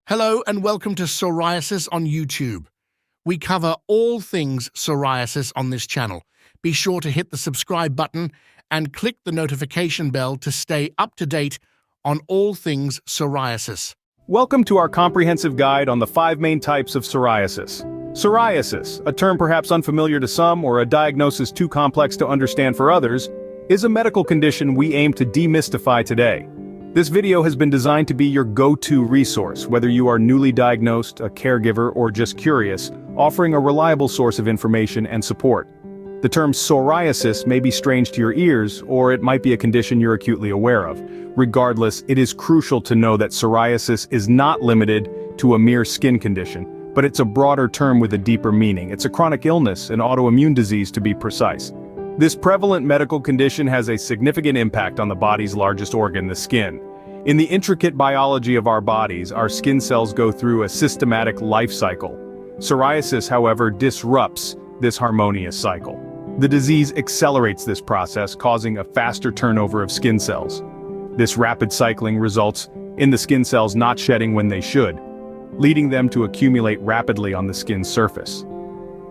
Hello and welcome to Psoriasis on YouTube. We cover all things psoriasis on this channel. Be sure to hit the subscribe button and click the notification bell to stay up to date on all things psoriasis. Welcome to our comprehensive guide on the 5 main types of psoriasis. Psoriasis, a term perhaps unfamiliar to some or a diagnosis too complex to understand for others, is a medical condition we aim to demystify today. This video has been designed to be your go-to resource, whether you are newly diagnosed, a caregiver, or just curious, offering a reliable source of information and support. The term psoriasis may be strange to your ears, or it might be a condition you're acutely aware of. Regardless, it is crucial to know that psoriasis is not limited to a mere skin condition, but it's a broader term with a deeper meaning. It's a chronic illness, an autoimmune disease to be precise. This prevalent medical condition has a significant impact on the body's largest organ, the skin. In the intricate biology of our bodies, our skin cells go through a systematic life cycle. Psoriasis, however, disrupts this harmonious cycle. The disease accelerates this process, causing a faster turnover of skin cells. This rapid cycling results in the skin cells not shedding when they should, leading them to accumulate rapidly on the skin's surface.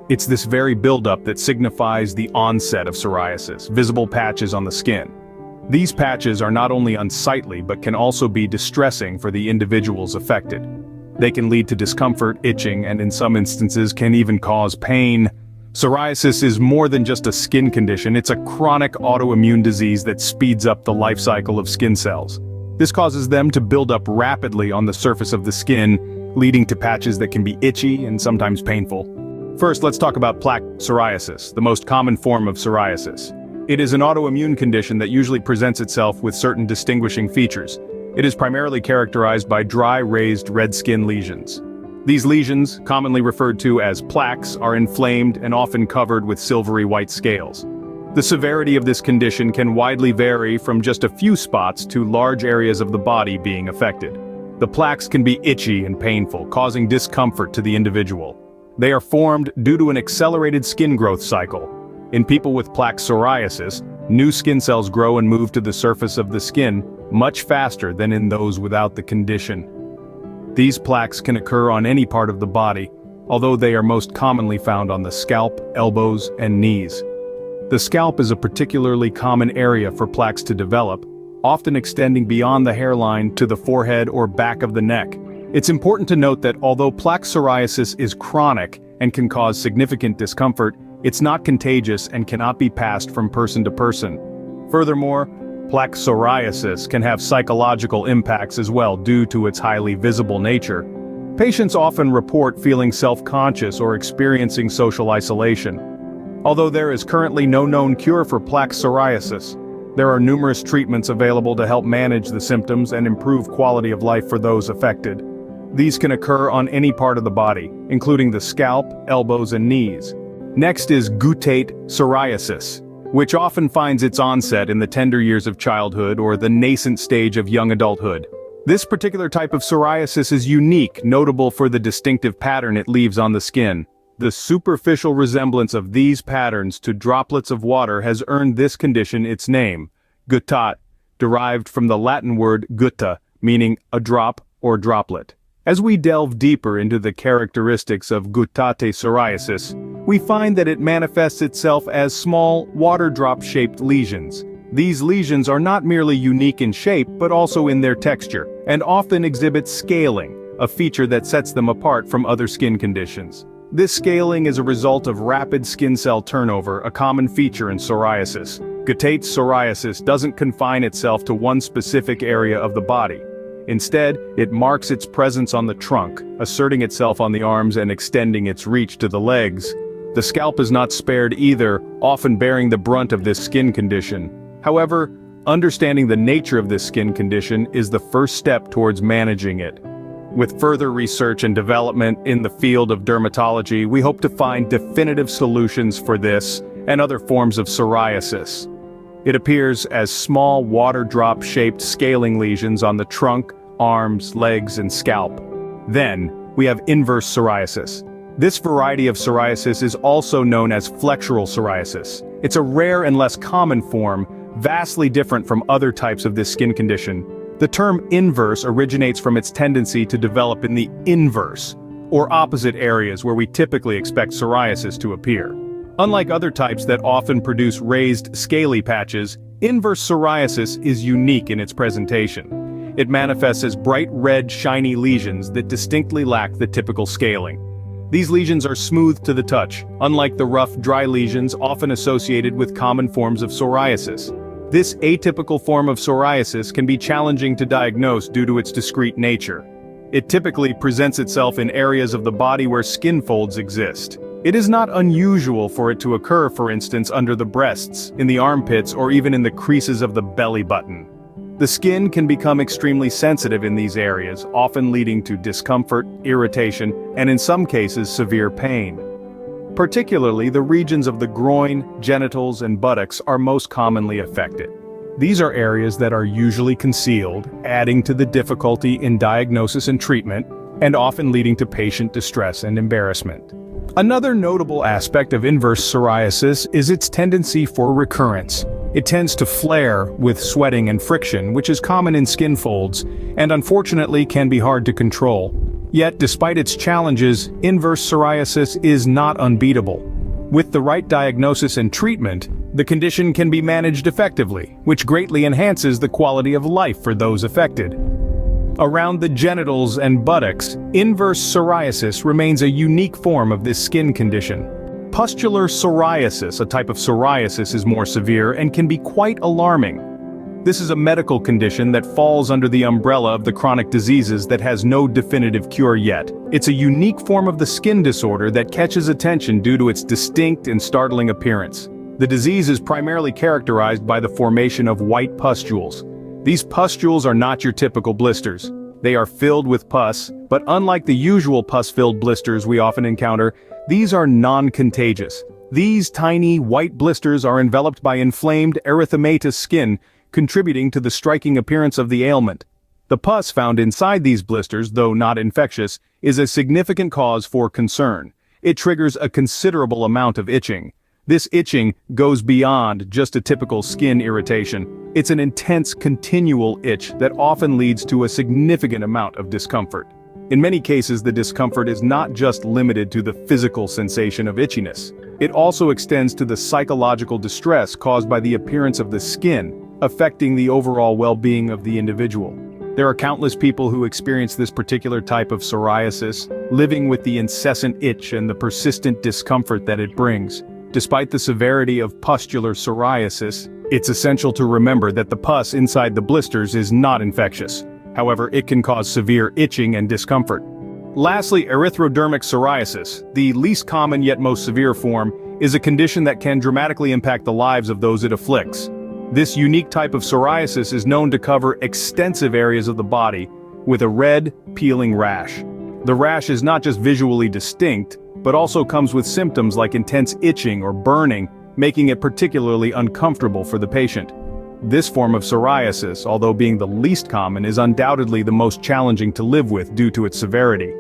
It's this very buildup that signifies the onset of psoriasis, visible patches on the skin. These patches are not only unsightly but can also be distressing for the individuals affected. They can lead to discomfort, itching, and in some instances can even cause pain. Psoriasis is more than just a skin condition, it's a chronic autoimmune disease that speeds up the life cycle of skin cells. This causes them to build up rapidly on the surface of the skin, leading to patches that can be itchy and sometimes painful. First, let's talk about plaque psoriasis, the most common form of psoriasis. It is an autoimmune condition that usually presents itself with certain distinguishing features. It is primarily characterized by dry, raised red skin lesions. These lesions, commonly referred to as plaques, are inflamed and often covered with silvery white scales. The severity of this condition can widely vary from just a few spots to large areas of the body being affected. The plaques can be itchy and painful, causing discomfort to the individual. They are formed due to an accelerated skin growth cycle. In people with plaque psoriasis, new skin cells grow and move to the surface of the skin much faster than in those without the condition. These plaques can occur on any part of the body, although they are most commonly found on the scalp, elbows, and knees. The scalp is a particularly common area for plaques to develop, often extending beyond the hairline to the forehead or back of the neck. It's important to note that although plaque psoriasis is chronic and can cause significant discomfort, it's not contagious and cannot be passed from person to person. Furthermore, plaque psoriasis can have psychological impacts as well due to its highly visible nature. Patients often report feeling self-conscious or experiencing social isolation. Although there is currently no known cure for plaque psoriasis, there are numerous treatments available to help manage the symptoms and improve quality of life for those affected. These can occur on any part of the body, including the scalp, elbows, and knees. Next is Guttate Psoriasis, which often finds its onset in the tender years of childhood or the nascent stage of young adulthood. This particular type of psoriasis is unique, notable for the distinctive pattern it leaves on the skin. The superficial resemblance of these patterns to droplets of water has earned this condition its name, guttate, derived from the Latin word gutta, meaning a drop or droplet. As we delve deeper into the characteristics of Guttate Psoriasis, we find that it manifests itself as small, water drop-shaped lesions. These lesions are not merely unique in shape but also in their texture, and often exhibit scaling, a feature that sets them apart from other skin conditions. This scaling is a result of rapid skin cell turnover, a common feature in psoriasis. Guttate psoriasis doesn't confine itself to one specific area of the body. Instead, it marks its presence on the trunk, asserting itself on the arms and extending its reach to the legs. The scalp is not spared either, often bearing the brunt of this skin condition. However, understanding the nature of this skin condition is the first step towards managing it. With further research and development in the field of dermatology, we hope to find definitive solutions for this and other forms of psoriasis. It appears as small water drop-shaped scaling lesions on the trunk, arms, legs, and scalp. Then, we have inverse psoriasis. This variety of psoriasis is also known as flexural psoriasis. It's a rare and less common form, vastly different from other types of this skin condition. The term inverse originates from its tendency to develop in the inverse, or opposite areas where we typically expect psoriasis to appear. Unlike other types that often produce raised, scaly patches, inverse psoriasis is unique in its presentation. It manifests as bright red, shiny lesions that distinctly lack the typical scaling. These lesions are smooth to the touch, unlike the rough, dry lesions often associated with common forms of psoriasis. This atypical form of psoriasis can be challenging to diagnose due to its discrete nature. It typically presents itself in areas of the body where skin folds exist. It is not unusual for it to occur, for instance, under the breasts, in the armpits, or even in the creases of the belly button. The skin can become extremely sensitive in these areas, often leading to discomfort, irritation, and in some cases severe pain. Particularly, the regions of the groin, genitals, and buttocks are most commonly affected. These are areas that are usually concealed, adding to the difficulty in diagnosis and treatment, and often leading to patient distress and embarrassment. Another notable aspect of inverse psoriasis is its tendency for recurrence. It tends to flare with sweating and friction, which is common in skin folds, and unfortunately can be hard to control. Yet, despite its challenges, inverse psoriasis is not unbeatable. With the right diagnosis and treatment, the condition can be managed effectively, which greatly enhances the quality of life for those affected. Around the genitals and buttocks, inverse psoriasis remains a unique form of this skin condition. Pustular psoriasis, a type of psoriasis, is more severe and can be quite alarming. This is a medical condition that falls under the umbrella of the chronic diseases that has no definitive cure yet. It's a unique form of the skin disorder that catches attention due to its distinct and startling appearance. The disease is primarily characterized by the formation of white pustules. These pustules are not your typical blisters. They are filled with pus, but unlike the usual pus-filled blisters we often encounter, these are non-contagious. These tiny, white blisters are enveloped by inflamed erythematous skin, contributing to the striking appearance of the ailment. The pus found inside these blisters, though not infectious, is a significant cause for concern. It triggers a considerable amount of itching. This itching goes beyond just a typical skin irritation. It's an intense, continual itch that often leads to a significant amount of discomfort. In many cases, the discomfort is not just limited to the physical sensation of itchiness. It also extends to the psychological distress caused by the appearance of the skin, affecting the overall well-being of the individual. There are countless people who experience this particular type of psoriasis, living with the incessant itch and the persistent discomfort that it brings. Despite the severity of pustular psoriasis, it's essential to remember that the pus inside the blisters is not infectious. However, it can cause severe itching and discomfort. Lastly, erythrodermic psoriasis, the least common yet most severe form, is a condition that can dramatically impact the lives of those it afflicts. This unique type of psoriasis is known to cover extensive areas of the body, with a red, peeling rash. The rash is not just visually distinct, but also comes with symptoms like intense itching or burning, making it particularly uncomfortable for the patient. This form of psoriasis, although being the least common, is undoubtedly the most challenging to live with due to its severity.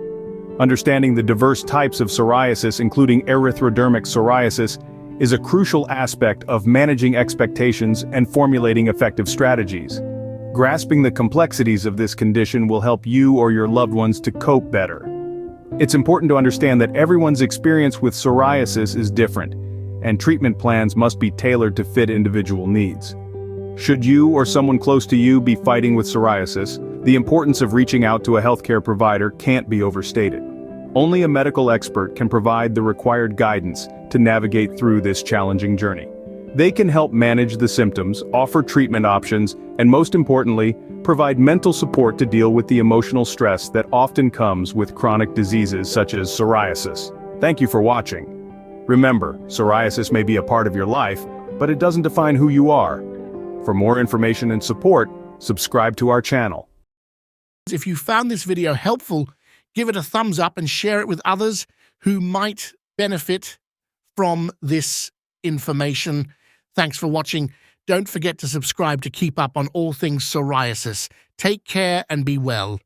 Understanding the diverse types of psoriasis, including erythrodermic psoriasis, is a crucial aspect of managing expectations and formulating effective strategies. Grasping the complexities of this condition will help you or your loved ones to cope better. It's important to understand that everyone's experience with psoriasis is different, and treatment plans must be tailored to fit individual needs. Should you or someone close to you be fighting with psoriasis, the importance of reaching out to a healthcare provider can't be overstated. Only a medical expert can provide the required guidance to navigate through this challenging journey. They can help manage the symptoms, offer treatment options, and most importantly, provide mental support to deal with the emotional stress that often comes with chronic diseases such as psoriasis. Thank you for watching. Remember, psoriasis may be a part of your life, but it doesn't define who you are. For more information and support, subscribe to our channel. If you found this video helpful, give it a thumbs up and share it with others who might benefit from this information. Thanks for watching. Don't forget to subscribe to keep up on all things psoriasis. Take care and be well.